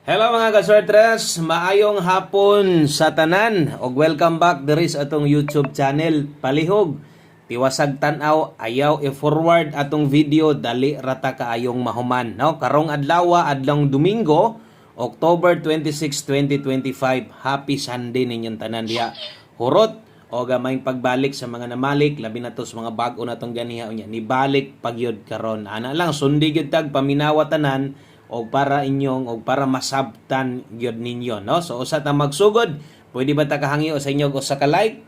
Hello mga kaswertres, maayong hapon sa tanan og welcome back diri sa atong YouTube channel Palihog. Tiwasag tan-aw, ayaw i-forward atong video dali rata kaayong mahuman, no? Karong adlaw adlong Domingo, October 26, 2025. Happy Sunday ninyong tanan diha. Hurot o gamayng pagbalik sa mga namalik, labi na to sa mga bag-o natong ganiha unya. Nibalik pagyud karon. Ana lang sundi gyud tag paminawa tanan o para inyong o para masabtan gyud ninyo, no? So usa ta magsugod, pwede ba ta kahangyo sa inyo usa ka like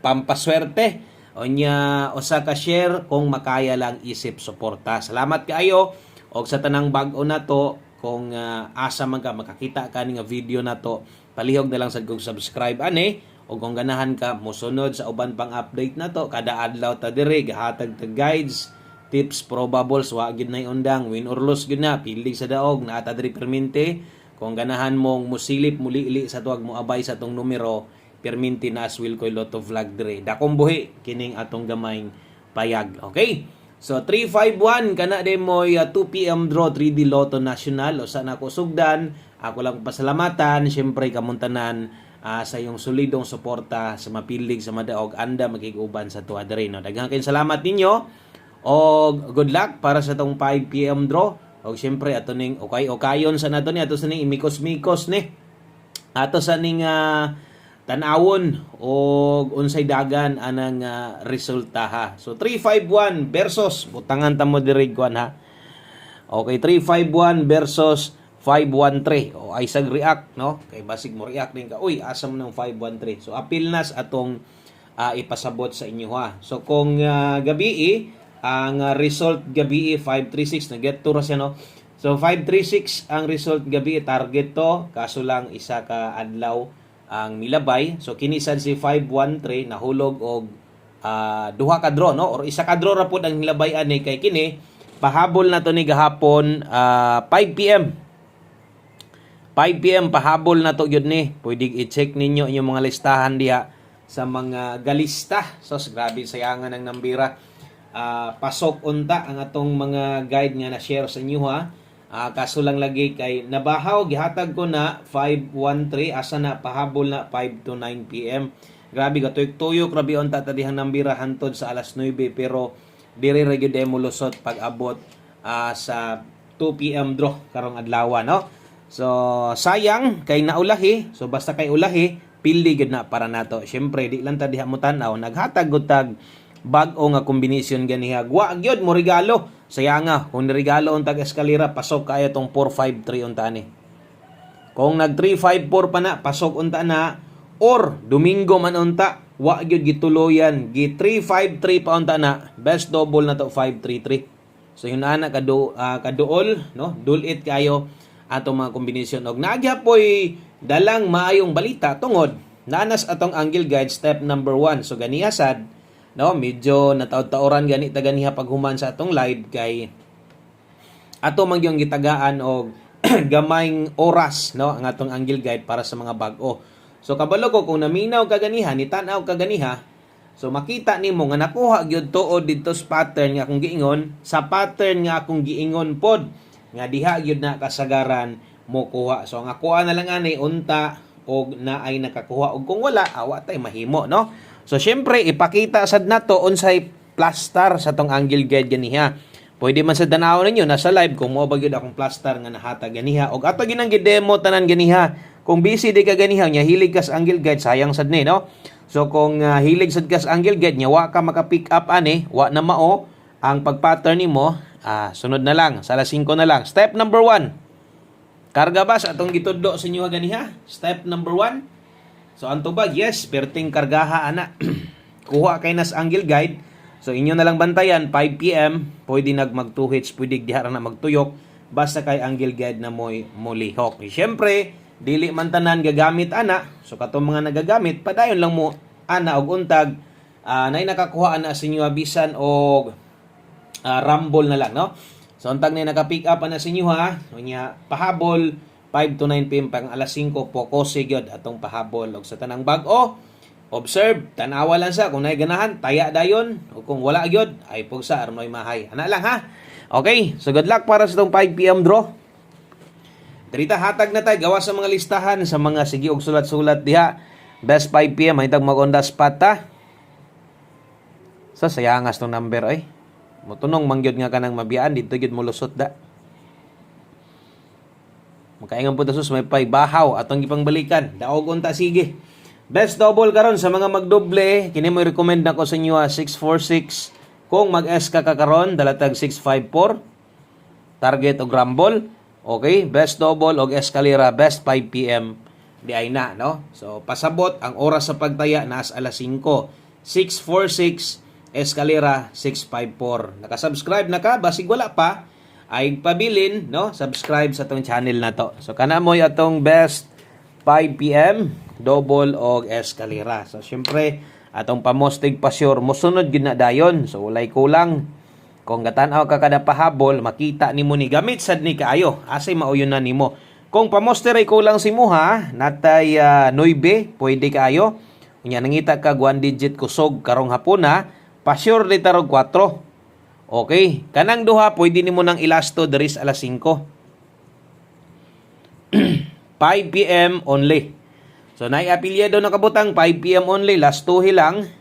pampaswerte o nya usa ka share kung makaya lang isip suporta. Salamat kaayo og sa tanang bag-o nato kung asa man ka makakita ka ni nga video nato, palihog na lang sad kog subscribe ani o kung ganahan ka mosunod sa uban pang update nato kada adlaw ta diri gahatag ta guides, tips, probables, wa gid na undang, win or lose gid na, pili sa daog, naata diri permente. Kung ganahan mong musilip, muli-ili sa tuwag mo abay sa tong numero, permente na as will koy Lotto Vlog diri. Dakong buhi, kining atong gamayng payag. Okay? So, 351, kana din mo 2 p.m. draw, 3D Lotto National. O saan ako sugdan, ako lang pasalamatan, syempre kamuntanan, sa iyong solidong suporta sa mapilig sa madaog, anda magiguban sa tuwa diri. No? Daghang kayong salamat ninyo. O good luck para sa tong 5 p.m. draw. O siyempre ato ning okay-okayon sa nato ni ato sa ning imikos-mikos ni. Ato sa ning tan-awon o unsay dagan anang resulta ha. So 351 versus butangan ta mo diri kwan ha. Okay, 351 versus 513. O ay sag react no. Kay basig mo react din ka. Uy, asam ng 513. So apil nas atong ipasabot sa inyo ha. So kung gabi ang result gabi 536 na get to ra siya no. So 536 ang result gabi, target to kaso lang isa ka adlaw ang milabay. So kini sad si 513 nahulog og duha ka draw no or isa ka draw ra pud ang milabay ani kay kini pahabol na to ni gahapon 5 p.m. 5 p.m. pahabol na to gyud ni. Pwede i-check ninyo inyong mga listahan diha sa mga galista. So grabe sayangan ang nambira. Pasok unta ang atong mga guide nga na share sa inyo ha. Kaso lang lagi kay nabahaw gihatag ko na 513 asa na pahabol na 5 to 9 p.m. Grabe ka tuyok grabe unta ta dihang nambira hantod sa alas 9 pero diri ra gyud mo lusot pag abot sa 2 p.m. draw karong adlaw no. So sayang kay naulahi. So basta kay ulahi pili gid na para nato. Syempre di lang ta diha mo tan-aw naghatag gud tag bag-o nga kombinasyon ganiha. Wa gyud mo regalo. Sayanga kung regalo untag eskalera pasok kaayo tong 453 unta ni. Kung nag 354 pa na pasok unta na or Domingo man unta wa gyud gituloyan gi 353 pa unta na. Best double na to 533. So yun ana kaduol no. Dulit kayo atong mga kombinasyon og nagyapoy dalang maayong balita tungod nanas atong angle guide step number 1. So ganiha sad no, medyo nataod-taoran gani ta ganiha paghuman sa atong live kay ato man gyung gitagaan og gamayng oras no ang atong angle guide para sa mga bag-o. So kabalo ko kung naminaw ka ganiha, nitanaw ka ganiha, so makita nimo nga nakuha gyud tuod didto sa pattern nga akong giingon, sa pattern nga akong giingon pod nga diha gyud na kasagaran mo kuha. So nga kuha na lang ani unta og naay nakakuha og kung wala awa tay mahimo no. So syempre ipakita sad nato unsay plaster sa tong angle guide ganiha. Pwede man sa danaw ninyo nasa live kung mo ba gyud akong plaster nga nahatag ganiha og ato ginang gi-demo tanan ganiha. Kung busy di ka ganiha nya hilig ka sa angle guide sayang sad ni no. So kung hilig sad ka sa angle guide nya wa ka maka-pick up ani, wa na mao ang pag-pattern nimo, sunod na lang, sa alas 5 na lang. Step number 1. Karga ba sa atong gitudlo sa inyo ganiha? Step number 1. So anto ba? Yes, perting kargaha ana. Kuha kay nas angle guide. So inyo na lang bantayan 5 p.m. Pwede mag 2 hits, pwede diha na magtuyok basta kay angle guide na moy mulihok. Syempre, dili man tanan gagamit ana. So katong mga nagagamit, padayon lang mo ana og untag nay nakakuha ana sa inyo bisan og rumble na lang no. So untag nay naka-pick up ana sa inyo ha. Unya pahabol 5 to 9 p.m. pang alas 5 focus gyud atong pahabol og sa tanang bag-o. Observe, tanawa lang sa kung naay ganahan, taya dayon o kung wala gyud ay pugsa armoy mahay. Ana lang ha. Okay, so good luck para sa tong 5 p.m. draw. Dirita hatag na tayo gawa sa mga listahan sa mga sige og sulat-sulat diha. Best 5 PM mahitag mag-on the spot ta. Sa sayangas tong number ay. Motunong mangyod nga kanang mabiyaan dito gyud mo lusot da. Makaingon po sus may pay bahaw atong gipang balikan. Daog unta sige. Best double karon sa mga magdoble, kini mo recommend nako sa inyo 646. Kung mag-S ka karon dalatag 654. Target og rumble. Okay, best double og escalera best 5 PM di ay na, no? So pasabot ang oras sa pagtaya naas alas 5. 646 escalera 654. Naka-subscribe na ka basig wala pa ay pabilin, no? Subscribe sa tong channel na to. So kana mo'y atong best 5 PM double og escalera. So syempre atong pamostig pasyor mosunod gid na dayon. So walay kulang. Kung gatan-aw ka kada pahabol, makita nimo ni gamit sad ni kaayo. Asay mauyon na nimo. Kung pamoster ay kulang si mo ha, natay 9, pwede kaayo. Unya nangita ka 1 digit kusog karong hapon ha, pasyor di tarog 4. Okay, kanang duha pwede nimo nang ilasto deris alas 5. 5 PM only. So naiapilyado na kabutang 5 PM only, lastuhi lang.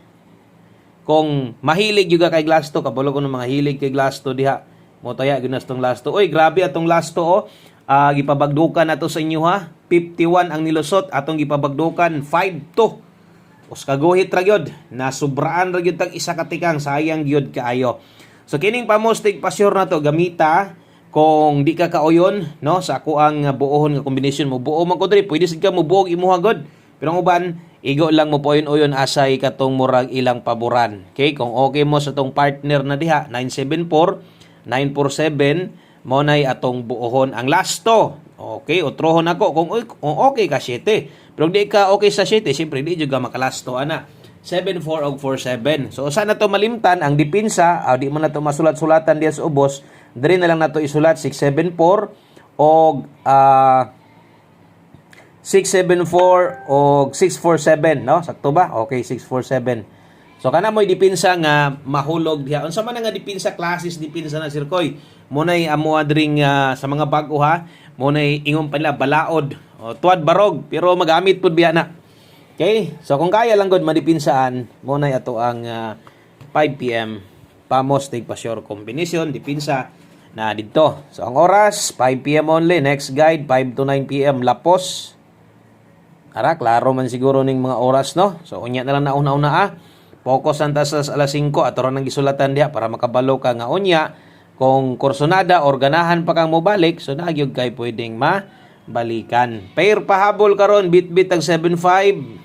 Kung mahilig juga kay Glasto, kabalo ko ng mga hilig kay Glasto diha. Mo taya ginas tong Glasto. Oy, grabe atong Glasto oh. Gipabagdukan nato sa inyo ha. 51 ang nilusot atong gipabagdukan 5-2. Os kaguhit ra gyud. Nasubraan ra gyud tag isa ka tikang, sayang gyud kaayo. So kining pamostig pasyor na to gamita kung di ka kauyon no sa ako ang buohon nga kombinasyon mo. Buo man ko diri, pwede sig ka mo buog imuha god. Pero ang uban, igo lang mo po yun asay katong murag ilang paboran. Okay? Kung okay mo sa tong partner na diha, 974, 947, mo na'y atong buohon ang lasto. Okay? Utrohon ako. Kung okay ka, 7. Pero di ka okay sa 7, siyempre di juga makalasto, ana. 74 o 47. So, saan na to malimtan? Ang dipinsa, di mo na to masulat-sulatan diya sa ubos. Dari na lang na to isulat, 674 o 674 o 647, no? Sakto ba? Okay, 647. So kana mo'y dipinsa nga mahulog diha. Unsa man nga dipinsa classes dipinsa na sirkoy. Munay amo adring sa mga bag-o ha. Munay ingon pa nila balaod o tuad barog pero magamit pud biya na. Okay? So kung kaya lang gud madipinsaan, munay ato ang 5 PM pamostig pasyor combination dipinsa na didto. So ang oras 5 PM only. Next guide 5 to 9 PM lapos. Ara, klaro man siguro ning mga oras, no? So, unya na lang nauna-una Focus ang tasas alas 5 at ron ang gisulatan diha para makabalo ka nga unya. Kung kursonada or ganahan pa kang mobalik, so nagyog kay pwedeng mabalikan. Pair pahabol karon bit-bit ang 7-5.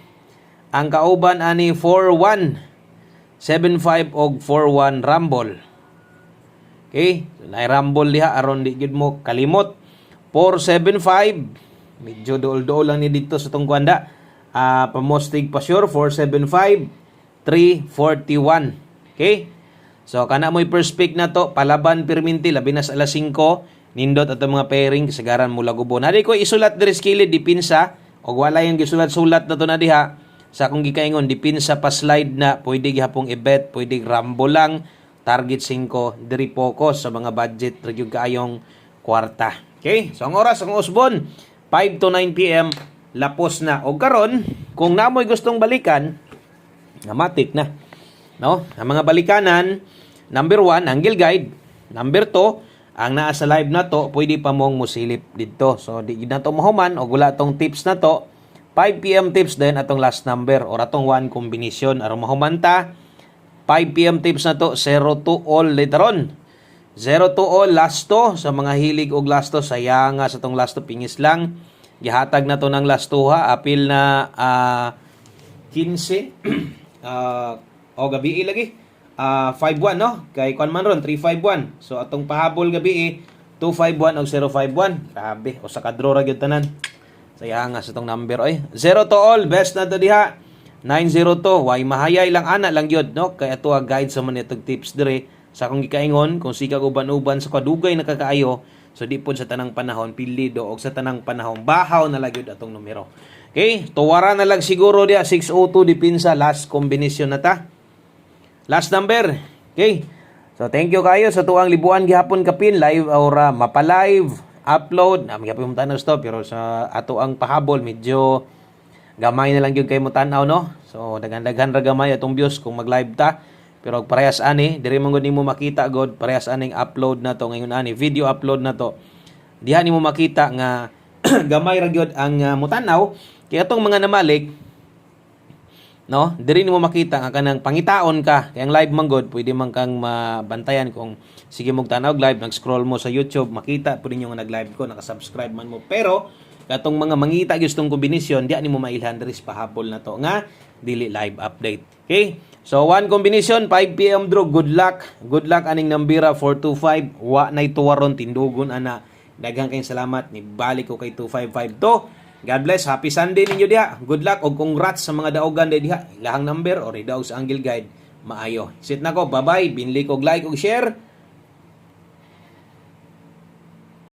Ang kauban ani 4-1. 7-5 og 4-1 rumble. Okay? So, na-rumble diha aron di gid mo kalimot. 4-7-5. Medyo dool-dool lang ni dito sa tong kwanda. Pamostig pa sure 475 341. Okay? So kana mo'y first pick na to, palaban perminti labi na sa alas 5, nindot ato mga pairing kasagaran mula gubo. Nadi ko isulat diri sa kilid dipinsa og wala yung gisulat-sulat na to na diha. Sa akong gikaingon dipinsa pa slide na pwede gihapong i-bet, pwede rambo lang, target 5 diri focus sa mga budget ra gyud kaayong kwarta. Okay? So ang oras ang usbon 5 to 9 PM, lapos na. O karon, kung namoy gustong balikan, namatik na. No? Ang mga balikanan, number 1, angle guide. Number 2, ang naa sa live na to, pwede pa mong musilip dito. So, di na to mahuman, o wala tong tips na to. 5 PM tips din atong last number, or atong 1 combination. Aron mahuman ta, 5 PM tips na to, 0 to all later on. 0 to all lasto sa mga hilig og lasto sayang nga sa tong lasto pingis lang gihatag na to ng lasto ha apil na 15 o gabi lagi 5-1 no kay kwan man ron 351 so atong pahabol gabi 251 o 051 grabe o sa kadro ra gyud tanan sayang nga sa tong number oy 0 to all best na to diha 902 way mahayay lang ana lang gyud no kay ato guide sa man itong tips dire sa akong gikaingon kung sikag uban-uban sa kadugay na kakaayo so di pod sa tanang panahon pilido og sa tanang panahon bahaw na lang gyud atong numero. Okay, tuwara na lang siguro dia 602 dipinsa last combination na ta. Last number. Okay. So thank you kayo sa tuang libuan gihapon kapin live or mapa-live upload na mga pong tanaw stop pero sa ato ang pahabol medyo gamay na lang gyud kay mo tanaw no. So daghan-daghan ra gamay atong views kung mag-live ta. Pero parehas ani diri man gud nimo makita god parehas aning upload na to ngayon ani video upload na to. Diha nimo makita nga gamay ra gyud ang mutanaw kay atong mga namalik no diri nimo makita nga kanang pangitaon ka kay ang live man god pwede man kang mabantayan kung sige mong tanaw live nag-scroll mo sa YouTube makita pud ninyo nga nag-live ko nakasubscribe man mo pero katong mga mangita gustong kombinasyon di nimo mailhan diri sa pahapol na to nga dili live update. Okay, so one combination 5 PM draw. Good luck aning nambira 425 wa nay tuwaron tindugon ana. Daghang kayong salamat ni balik ko kay 2552. God bless. Happy Sunday ninyo diha. Good luck og congrats sa mga daogan diha. Ilahang number or daog sa Angle Guide maayo. Sit na ko. Bye-bye. Binli ko like og share.